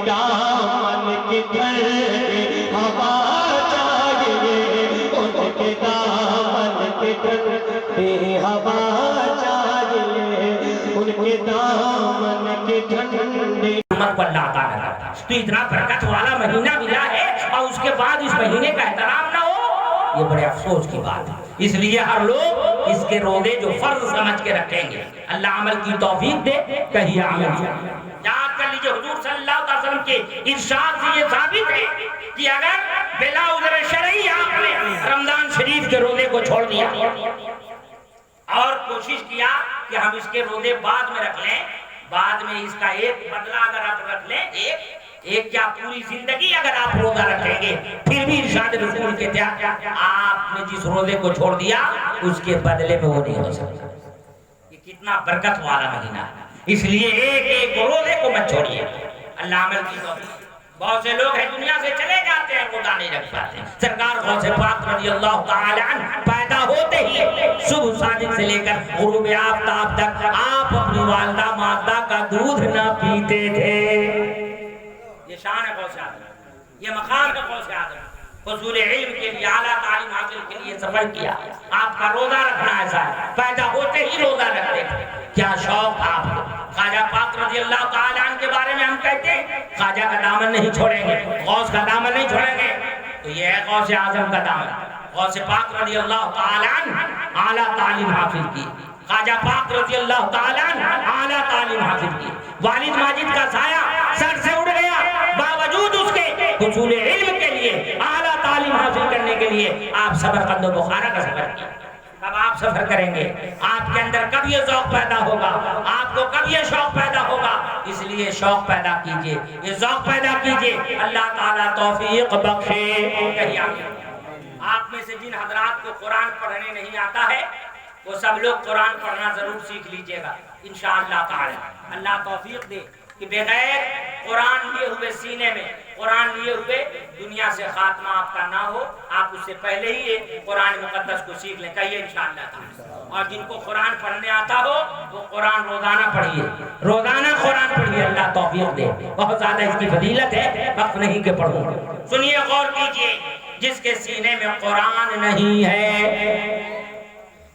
دامن کی ٹھنڈی ہوا چاہیے، ان کے دامن کی ٹھنڈی ہوا چاہیے، ان کے دامن کی ٹھنڈی امت کو اللہ عطا نہ کرتا۔ تو اتنا برکت والا مہینہ ملا ہے اور اس کے بعد اس مہینے کا احترام نہ ہو، یہ بڑے افسوس کی بات ہے۔ اس لیے ہر لوگ اس کے روزے جو فرض سمجھ کے رکھیں گے، اللہ عمل کی توفیق دے، کہیے آمین۔ یاد کر لیجئے حضور صلی اللہ علیہ وسلم کے ارشاد سے یہ ثابت ہے کہ اگر بلا عذر شرعی آپ نے رمضان شریف کے روزے کو چھوڑ دیا اور کوشش کیا کہ ہم اس کے روزے بعد میں رکھ لیں، بعد میں اس کا ایک بدلہ اگر آپ رکھ لیں، ایک کیا پوری زندگی اگر آپ روزہ رکھیں گے، پھر بھی ارشاد رسول کے تحت آپ نے جس روزے کو چھوڑ دیا اس کے بدلے میں وہ نہیں ہو سکتا۔ یہ کتنا برکت والا مہینہ ہے، اس لیے ایک روزے کو مت چھوڑیے۔ اللہ عمل کی توفیق۔ بہت سے لوگ ہیں دنیا سے چلے جاتے ہیں، روزہ نہیں رکھ پاتے۔ سرکار غوث پاک رضی اللہ تعالی عنہ پیدا ہوتے ہی صبح صادق سے لے کر غروب آفتاب تک آپ اپنی والدہ ماجدہ کا دودھ نہ پیتے تھے۔ یہ شان ہے غوث اعظم، یہ مقام ہے غوث اعظم۔ حصول علم کے لیے، اعلیٰ تعلیم حاصل کے لیے سفر کیا۔ آپ کا روزہ رکھنا ایسا ہے، پیدا ہوتے ہی روزہ رکھتے تھے۔ کیا شوق آپ کو۔ خواجہ پاک رضی اللہ تعالیٰ عنہ کے بارے میں ہم کہتے ہیں خواجہ کا دامن نہیں چھوڑیں گے، غوث کا دامن نہیں چھوڑیں گے، تو یہ ہے غوث اعظم کا دامن۔ غوث پاک رضی اللہ تعالیٰ عنہ اعلیٰ تعلیم حاصل کی، خواجہ پاک رضی اللہ تعالیٰ عنہ اعلیٰ تعلیم حاصل کی۔ والد ماجد کا سایہ سر سے اڑ گیا، باوجود اس کے حصول علم کے لیے، اعلیٰ تعلیم حاصل کرنے کے لیے آپ سمرقند و بخارا کا سفر کیا۔ اب آپ سفر کریں گے، آپ کے اندر کب یہ ذوق پیدا ہوگا، آپ کو کب یہ شوق پیدا ہوگا؟ اس لیے شوق پیدا کیجئے، یہ ذوق پیدا کیجئے۔ اللہ تعالیٰ توفیق بخشے، کہیے آمین۔ آپ میں سے جن حضرات کو قرآن پڑھنے نہیں آتا ہے وہ سب لوگ قرآن پڑھنا ضرور سیکھ لیجئے گا انشاءاللہ تعالی۔ اللہ توفیق دے کہ بغیر قرآن لیے ہوئے سینے میں، قرآن لیے ہوئے دنیا سے خاتمہ آپ کا نہ ہو، آپ اس سے پہلے ہی قرآن مقدس کو سیکھ لیں، کہیے انشاءاللہ تعالی۔ اور جن کو قرآن پڑھنے آتا ہو وہ قرآن روزانہ پڑھیے، روزانہ قرآن پڑھیے، اللہ توفیق دے۔ بہت زیادہ اس کی فضیلت ہے، وقت نہیں کہ پڑھوں۔ سنیے، غور کیجئے، جس کے سینے میں قرآن نہیں ہے،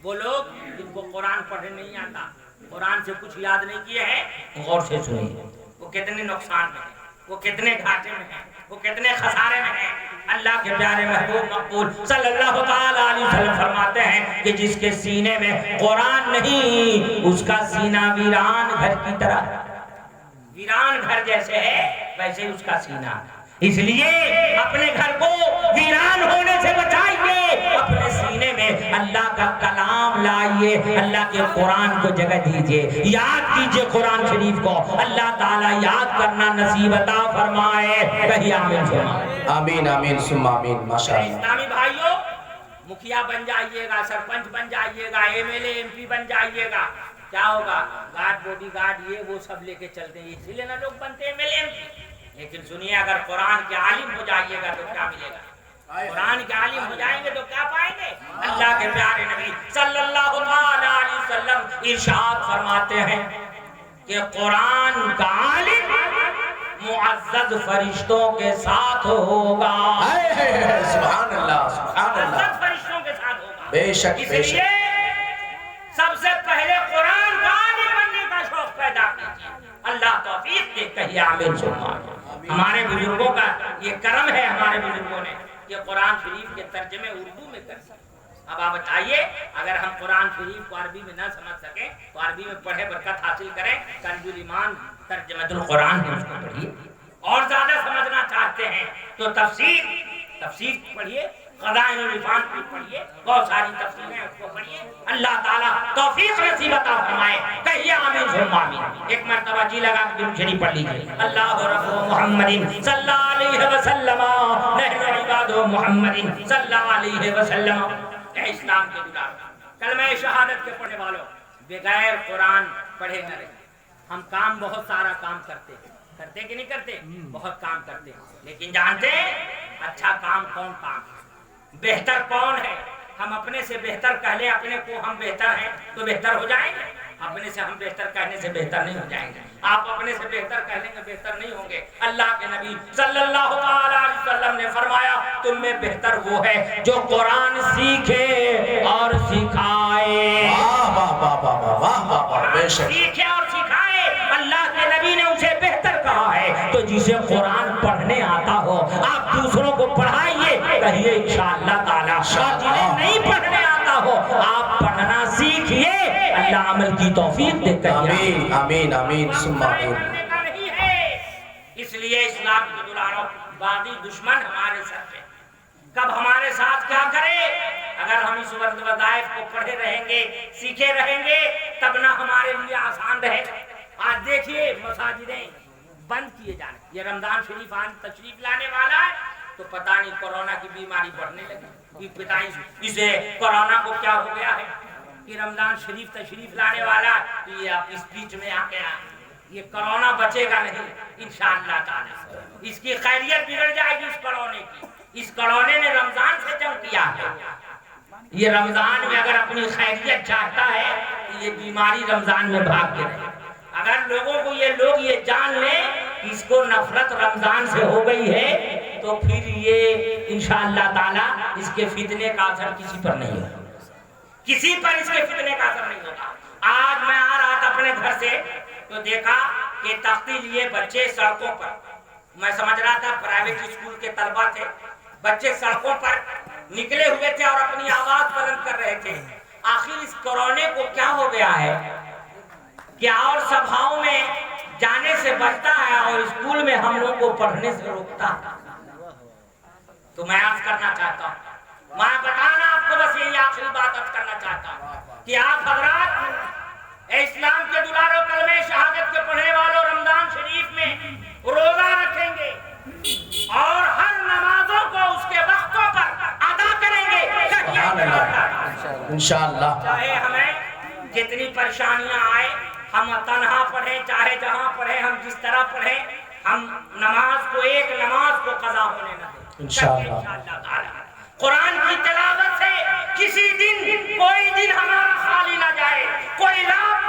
وہ لوگ جن کو قرآن پڑھنے نہیں آتا، قرآن سے کچھ یاد نہیں کیے ہیں، غور سے سنیے، وہ کتنے نقصان میں ہیں، وہ کتنے گھاٹے میں ہیں، وہ کتنے خسارے میں ہیں۔ اللہ کے پیارے محبوب مقبول صلی اللہ تعالیٰ علیہ وسلم فرماتے ہیں کہ جس کے سینے میں قرآن نہیں، اس کا سینہ ویران گھر کی طرح، ویران گھر جیسے ہے ویسے اس کا سینہ۔ اس لیے اپنے گھر کو ویران ہونے سے بچائیے، اپنے سینے میں اللہ کا کلام لائیے، اللہ کے قرآن کو جگہ دیجئے، یاد کیجئے قرآن شریف کو۔ اللہ تعالیٰ یاد کرنا نصیب عطا فرمائے، کہیے آمین فرمائے۔ آمین آمین ثم آمین، ماشاءاللہ۔ اسلامی بھائیوں، مکھیا بن جائیے گا، سرپنچ بن جائیے گا، M L A M P بن جائیے گا، کیا ہوگا؟ گارڈ باڈی گارڈ یہ وہ سب لے کے چلتے ہیں، اسی لیے نہ لوگ بنتے ہیں M L A M P. لیکن سنیے، اگر قرآن کے عالم ہو جائیے گا تو کیا ملے گا؟ قرآن کے عالم ہو جائیں گے تو کیا پائیں گے؟ اللہ کے پیارے نبی صلی اللہ علیہ وسلم ارشاد فرماتے ہیں کہ قرآن کا عالم معزز فرشتوں کے ساتھ ہوگا، سبحان اللہ سبحان اللہ، معزز فرشتوں کے ساتھ ہوگا۔ بے شک اس بے شک۔ لیے سب سے پہلے قرآن کا عالم بننے کا شوق پیدا کیجیے، اللہ توفیق دے، کہیے آمین ثم آمین۔ ہمارے بزرگوں کا یہ کرم ہے، ہمارے بزرگوں نے یہ قرآن شریف کے ترجمے اردو میں کر سکتے۔ اب آپ بتائیے، اگر ہم قرآن شریف کو عربی میں نہ سمجھ سکیں تو عربی میں پڑھے برکت حاصل کریں، کنز الایمان ترجمۃ القرآن ہے، اس کو پڑھیے۔ اور زیادہ سمجھنا چاہتے ہیں تو تفسیر پڑھیے، قضائن العرفان کو پڑھیے، بہت ساری تفسیریں اس کو پڑھیے۔ اللہ تعالیٰ توفیق نصیب عطا فرمائے، کہیے آمین ثم آمین۔ ایک مرتبہ جی لگا کے درود شریف پڑھ لیجیے۔ اللہ رب محمد صلی اللہ علیہ وسلم، نحن عباد محمد صلی اللہ علیہ وسلم۔ اے اسلام کے دلال، کلمہ شہادت کے پڑھنے والوں، بغیر قرآن پڑھے نہ رہے۔ ہم کام بہت سارا کام کرتے ہیں، کرتے کہ نہیں کرتے؟ بہت کام کرتے ہیں، لیکن جانتے ہیں اچھا کام کون کام ہے، بہتر کون ہے؟ ہم اپنے سے بہتر کہہ لیں اپنے کو ہم بہتر ہیں تو بہتر ہو جائیں گے؟ اپنے سے ہم بہتر کہنے سے بہتر نہیں ہو جائیں گے، آپ اپنے سے بہتر کہہ لیں گے بہتر نہیں ہوں گے۔ اللہ کے نبی صلی اللہ علیہ وسلم نے فرمایا تم میں بہتر وہ ہے جو قرآن سیکھے اور سکھائے۔ واہ واہ واہ واہ واہ واہ واہ، بے شک سیکھے اور سکھائے، اللہ کے نبی نے اسے بہتر کہا ہے۔ تو جسے قرآن پڑھنے آتا ہو آپ دوسروں کو پڑھائیے، کہیے انشاءاللہ تعالی، اور جنہیں نہیں پڑھنے آتا ہو آپ پڑھنا سیکھیے، اللہ عمل کی توفیق دے کر آمین آمین آمین ثم آمین۔ پڑھنے کا نہیں ہے، اس لیے اسلام کے دلاروں باغی دشمن ہمارے سر پہ کب ہمارے ساتھ کیا کرے؟ اگر ہم اس وظائف کو پڑھے رہیں گے سیکھے رہیں گے تب نہ ہمارے لیے آسان رہے۔ آج دیکھیے مساجدیں بند کیے جانے، یہ رمضان شریف آج تشریف لانے والا ہے تو پتہ نہیں کورونا کی بیماری بڑھنے لگی، اسے کورونا کو کیا ہو گیا ہے کہ رمضان شریف تشریف لانے والا تو یہ آپ اس بیچ میں آ گیا، یہ کورونا بچے گا نہیں انشاءاللہ تعالی، اس کی خیریت بگڑ جائے گی اس کورونے کی۔ اس کورونے نے رمضان سے جنگ کیا ہے، یہ رمضان میں اگر اپنی خیریت چاہتا ہے تو یہ بیماری رمضان میں بھاگ کے رہے۔ اگر لوگوں کو لوگ یہ جان لیں کہ اس کو نفرت رمضان سے ہو گئی ہے تو پھر یہ انشاءاللہ تعالی اس کے فتنے کا اثر کسی پر نہیں ہوگا، کسی پر اس کے فتنے کا اثر نہیں ہوگا۔ آج میں آ رہا تھا اپنے گھر سے تو دیکھا کہ تختی لیے بچے سڑکوں پر، میں سمجھ رہا تھا پرائیویٹ اسکول کے طلبہ تھے، بچے سڑکوں پر نکلے ہوئے تھے اور اپنی آواز بلند کر رہے تھے۔ آخر اس کورونے کو کیا ہو گیا ہے کہ اور سبھاؤں میں جانے سے بچتا ہے اور اسکول میں ہم لوگ کو پڑھنے سے روکتا ہے۔ تو میں عرض کرنا چاہتا ہوں، میں بتانا آپ کو بس یہی آخری بات عرض کرنا چاہتا ہوں کہ آپ حضرات اے اسلام کے دلاروں کلمہ شہادت کے پڑھنے والوں رمضان شریف میں روزہ رکھیں گے اور ہر نمازوں کو اس کے وقتوں پر ادا کریں گے انشاءاللہ۔ چاہے ہمیں جتنی پریشانیاں آئے، ہم تنہا پڑھیں چاہے جہاں پڑھیں، ہم جس طرح پڑھیں، ہم نماز کو ایک نماز کو قضا ہونے نہ دیں انشاءاللہ تعالی۔ قرآن کی تلاوت سے کسی دن کوئی دن ہمارا خالی نہ جائے، کوئی رات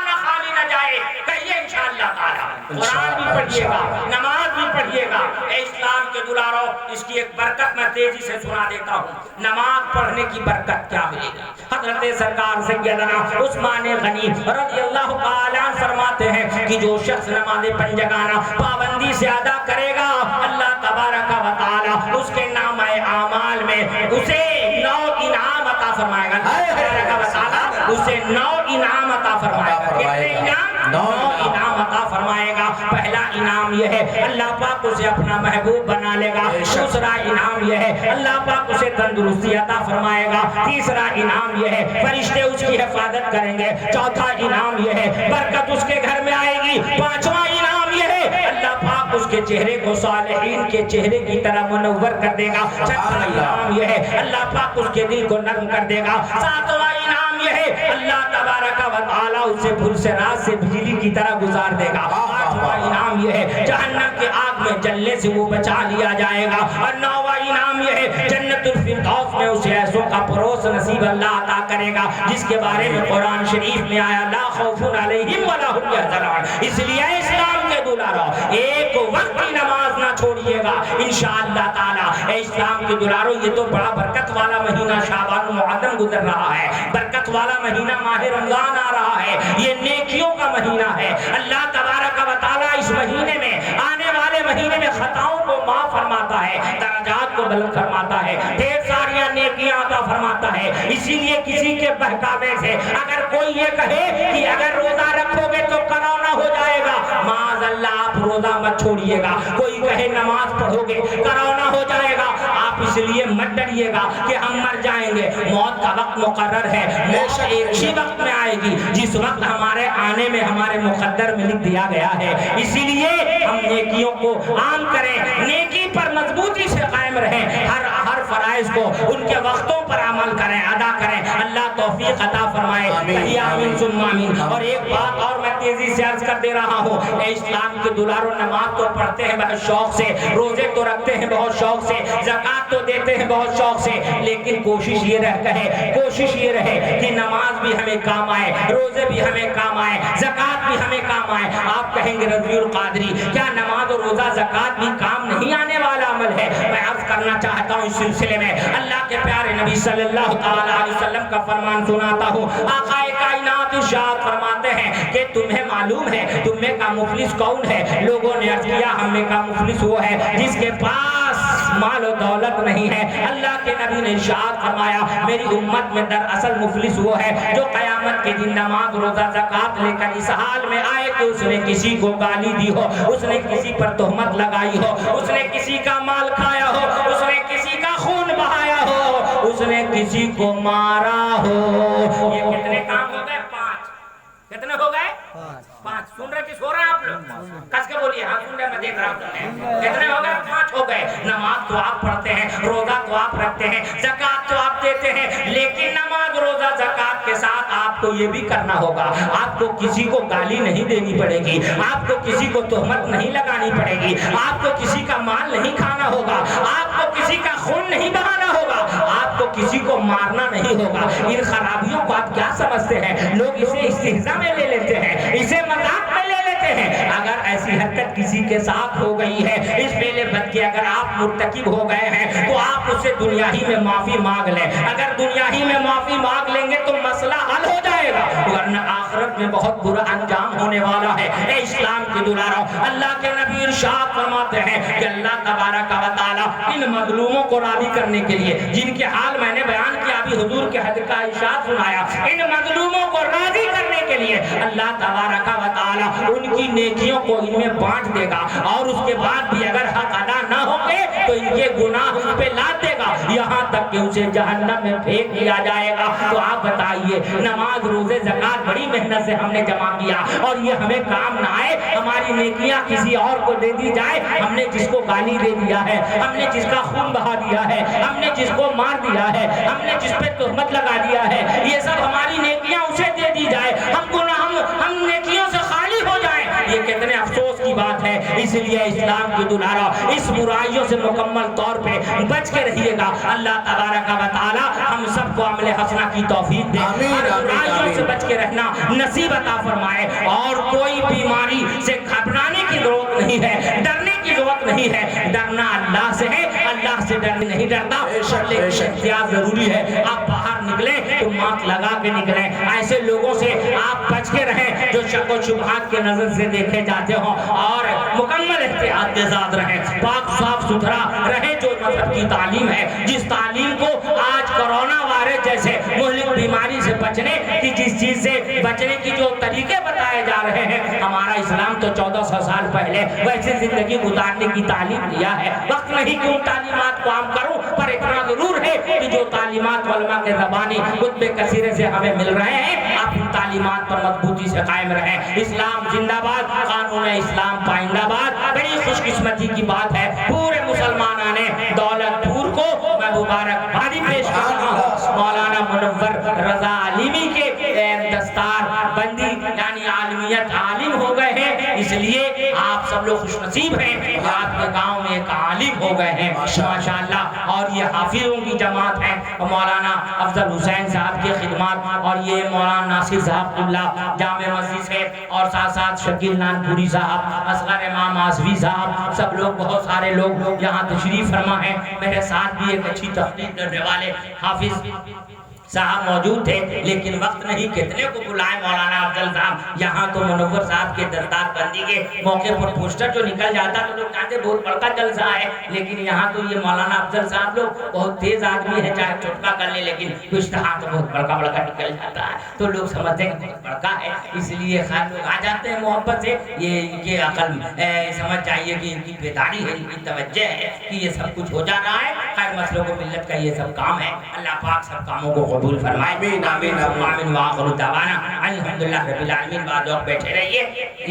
نہ خالی نہ جائے، کہیے انشاءاللہ تعالی۔ قرآن بھی پڑھیے گا، نماز بھی پڑھیے گا۔ اے اسلام کے دلاروں اس کی ایک برکت میں تیزی سے سنا دیتا ہوں، نماز پڑھنے کی برکت کیا ملے گی؟ حضرت سرکار سیدنا عثمان غنی رضی اللہ تعالیٰ عنہ فرماتے ہیں کہ جو شخص نماز پنجگانہ پابندی سے ادا کرے گا اللہ تبارک و تعالی اس کے نام اعمال میں اسے 9 انعام عطا فرمائے گا، تبارک و تعالی اسے 9 انعام عطا فرمائے گا۔ کتنے انعام؟ 9 انعام عطا فرمائے گا۔ پہلا انعام یہ ہے اللہ پاک اسے اپنا محبوب بنا لے گا، دوسرا انعام یہ ہے اللہ پاک اسے تندرستی عطا فرمائے گا، تیسرا انعام یہ ہے فرشتے اس کی حفاظت کریں گے، چوتھا انعام یہ ہے برکت اس کے گھر میں آئے گی، پانچواں انعام یہ ہے اللہ پاک اس کے چہرے کو صالحین کے چہرے کی طرح منور کر دے گا، چھٹا انعام یہ ہے اللہ پاک اس کے دل کو نرم کر دے گا، ساتواں انعام یہ ہے اللہ تبارک و تعالی اسے پرسرات سے بجلی کی طرح گزار دے گا، آٹھواں انعام یہ ہے جہنم کے آگ میں جلنے سے وہ بچا لیا جائے گا، اور 9واں انعام یہ ہے جنت الفردوس میں اسے ایسوں کا پروس نصیب اللہ عطا کرے گا جس کے بارے میں قرآن شریف میں آیا لا خوف علیہم ولا هم یحزنون۔ اس لیے اسلام کے دلاروں ایک وقت کی نماز نہ چھوڑیے گا انشاءاللہ تعالی۔ اے اسلام کے دلاروں یہ تو بڑا برکت والا مہینہ شعبان المعظم گزر رہا ہے، برکت والا مہینہ ماہ رمضان آ رہا ہے، یہ نیکیوں کا مہینہ ہے۔ اللہ تبارک و تعالی اس مہینے میں آنے والے مہینے میں خطاؤں کو معاف فرماتا ہے، درجات کو بلند فرماتا ہے، ڈھیر ساریاں نیکیاں عطا فرماتا ہے۔ اسی لیے کسی کے بہکاوے سے اگر کوئی یہ کہے کہ اگر روزہ رکھو گے تو کرونا ہو جائے گا، معاذ اللہ آپ روزہ مت چھوڑیے گا۔ کوئی کہے نماز پڑھو گے کرونا ہو جائے گا، آپ اس لیے مت ڈریے گا کہ ہم مر جائیں گے، موت کا وقت مقرر ہے، موت ایک ہی وقت میں آئے گی جس وقت ہمارے آنے میں ہمارے مقدر میں لکھ دیا گیا ہے۔ اسی لیے ہم نیکیوں کو عام کریں، نیکی پر مضبوطی سے قائم رہیں، ہر فرائض کو ان کے وقتوں پر عمل کریں، ادا کریں، اللہ توفیق عطا فرمائے، کہیے آمین ثم آمین۔ اور ایک بات اور میں تیزی سے عرض کر دے رہا ہوں، اے اسلام کے دلاروں، نماز تو پڑھتے ہیں بہت شوق سے، روزے تو رکھتے ہیں بہت شوق سے، زکوٰۃ تو دیتے ہیں بہت شوق سے، لیکن کوشش یہ رہے کہ نماز بھی ہمیں کام آئے، روزے بھی ہمیں کام آئے، زکوٰۃ بھی ہمیں کام آئے۔ آپ کہیں گے رضوی القادری کیا نماز اور روزہ زکوٰۃ بھی کام نہیں آنے والا عمل ہے؟ میں عرض کرنا چاہتا ہوں اس سلسلے میں اللہ کے پیارے نبی صلی اللہ تعالی علیہ وسلم کا فرمان سناتا ہوں۔ آقا کائنات ارشاد فرماتے ہیں کہ تمہیں معلوم ہے تم میں کا مفلس کون ہے؟ لوگوں نے عرض کیا ہم میں کا مفلس وہ ہے جس کے پاس مال و دولت نہیں ہے۔ اللہ کے نبی نے ارشاد فرمایا میری امت میں دراصل مفلس وہ ہے جو قیامت کے دن نماز روزہ زکوٰۃ لے کر اس حال میں آئے کہ اس نے کسی کو گالی دی ہو، اس نے کسی پر تہمت لگائی ہو، اس نے کسی کا مال کھایا ہو، اس نے کسی کا خون بہایا ہو، اس نے کسی کو مارا ہو۔ یہ کتنے کام ہو گئے؟ 5۔ کتنے ہو گئے؟ 5۔ سن رہے کہ سو رہے ہیں آپ لوگ؟ کس کے بولیے، ہاں سن رہے، میں دیکھ رہا ہوں۔ کتنے ہو گئے؟ 5 ہو گئے۔ نماز تو آپ پڑھتے ہیں، روزہ تو آپ رکھتے ہیں، زکوٰۃ تو آپ دیتے ہیں، لیکن نماز روزہ زکوٰۃ کے ساتھ آپ کو یہ بھی کرنا ہوگا، آپ کو کسی کو گالی نہیں دینی پڑے گی، آپ کو کسی کو تہمت نہیں لگانی پڑے گی، آپ کو کسی کا مال نہیں کھانا ہوگا، آپ کو کسی کا خون نہیں بہانا ہوگا، آپ کو کسی کو مارنا نہیں ہوگا۔ ان خرابیوں کو آپ کیا سمجھتے ہیں؟ لوگ اسے استہزاء میں لے لیتے ہیں، اسے مذاق میں لے لیتے ہیں۔ اگر ایسی حرکت کسی کے ساتھ ہو گئی ہے، اس پہلے بد کے اگر آپ مرتکب ہو گئے ہیں تو آپ اس سے دنیا ہی میں معافی مانگ لیں۔ اگر دنیا ہی میں معافی مانگ لیں گے تو مسئلہ حل ہو جائے گا، ورنہ آخرت میں بہت برا انجام ہونے والا ہے۔ اے اسلام کے دلاروں، اللہ کے نبی ارشاد فرماتے ہیں کہ اللہ تبارک و تعالی ان مظلوموں کو راضی کرنے کے لیے، جن کے حال میں نے بیان کیا، ابھی حضور کے حدیث کا ارشاد سنایا، ان مظلوموں کو راضی کرنے کے لیے اللہ تبارک و تعالی ان کی نیکیوں کو ان میں بانٹ دے گا، اور اس کے بعد بھی اگر حق ادا نہ ہوں گے تو ان کے گناہ ان پہ لاد دے گا، یہاں تک کہ اسے جہنم میں پھینک دیا جائے گا۔ تو آپ بتائیے، نماز روزے زکوٰۃ بڑی محنت سے ہم نے جمع کیا، اور یہ ہمیں کام نہ آئے، ہماری نیکیاں کسی اور کو دے دی جائے، ہم نے جس کو گالی دے دیا ہے، ہم نے جس کا خون بہا دیا ہے، ہم نے جس کو مار دیا ہے، ہم نے جس پہ تہمت لگا دیا ہے، یہ سب ہماری نیکیاں اسے دے دی جائے، ہم نیکیوں سے خالی ہو جائیں، یہ کتنے افسوس کی بات ہے۔ اس لیے اسلام کی دلارا اس برائیوں سے مکمل طور پہ بچ کے رہیے گا۔ اللہ تبارک و تعالی ہم سب کو عمل حسنہ کی توفیق دے، برائیوں سے بچ کے رہنا نصیب عطا فرمائے، اور کوئی بیماری سے گھبرانے کی ضرورت نہیں ہے، ڈرنے کی ضرورت نہیں ہے، ڈرنا اللہ سے ہے، اللہ سے ڈر نہیں ڈرتا، لیکن احتیاط ضروری ہے۔ آپ باہر نکلیں تو ماسک لگا کے نکلیں، ایسے لوگوں سے آپ بچ کے رہیں جو شک و شبہات کے نظر سے دیکھے جاتے ہوں، اور مکمل احتیاط کے ساتھ رہیں، پاک صاف ستھرا رہیں۔ جو مذہب کی تعلیم ہے، جس تعلیم کو آج کرونا وائرس جیسے مہلک بیماری سے بچنے کی، جس چیز سے بچنے کی جو طریقے بتائے جا رہے ہیں، ہمارا اسلام تو 1400 سال پہلے ویسے زندگی گزارنے کی تعلیم دیا ہے۔ وقت نہیں کہ ان تعلیمات کو عام کروں، پر اتنا ضرور ہے کہ جو تعلیمات علماء کے زبانی کتب کثیرے سے ہمیں مل رہے ہیں، آپ ان تعلیمات پر مضبوطی سے قائم رہیں۔ اسلام زندہ باد، قانون اسلام پائندہ باد۔ بڑی خوش قسمتی کی بات ہے، پورے مسلمانوں نے دولت پور کو میں مبارکبادی پیش کر رہا ہوں، مولانا منور رضا علیمی کے دستار بندی یعنی عالمیت عالم ہو گئے ہیں، اس لیے آپ سب لوگ خوش نصیب ہیں کہ آپ کے گاؤں میں ایک عالم ہو گئے ہیں ماشاءاللہ۔ اور یہ حافظوں کی جماعت ہے، مولانا افضل حسین صاحب کی خدمات، اور یہ مولانا ناصر صاحب اللہ جامع مسجد سے، اور ساتھ ساتھ شکیل نانپوری صاحب، اصغر امام آصفی صاحب، سب لوگ بہت سارے لوگ یہاں تشریف فرما ہیں۔ میرے ساتھ بھی ایک اچھی تقریر کرنے والے حافظ صاحب موجود تھے، لیکن وقت نہیں، کتنے کو بلائے مولانا افضل صاحب۔ یہاں تو منور صاحب کے دستار بندی کے موقع پر پوسٹر جو نکل جاتا تو لوگ کہتے بہت بڑا جلسہ ہے، لیکن یہاں تو یہ مولانا افضل صاحب لوگ بہت تیز آدمی ہے، چاہے چھٹکا کر لے لیکن اشتہار تو بہت بڑا نکل جاتا ہے، تو لوگ سمجھتے ہیں کہ بہت بڑا ہے، اس لیے خیر لوگ آ جاتے ہیں محبت سے۔ یہ ان کے عقل سمجھ جائیے کہ ان کی بیداری ہے، ان کی توجہ ہے کہ یہ سب کچھ ہو جا رہا ہے، خیر مسئلوں کو ملت کا یہ سب کام ہے۔ اللہ پاک سب کاموں کو قبول فرمائے. آمین آمین آمین. وآخر دعوانا الحمدللہ رب العالمین. بعد لوگ بیٹھے رہیے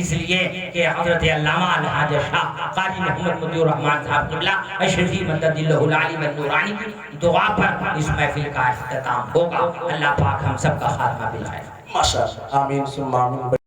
اس لیے کہ حضرت علامہ الحاج شاہ قاری محمد مطیع الرحمن صاحب قبلہ اشرفی مدد اللہ العلی والنورانی کی دعا پر اس محفل کا اختتام ہوگا. اللہ پاک ہم سب کا خاتمہ بالخیر. ماشاءاللہ. آمین ثم آمین.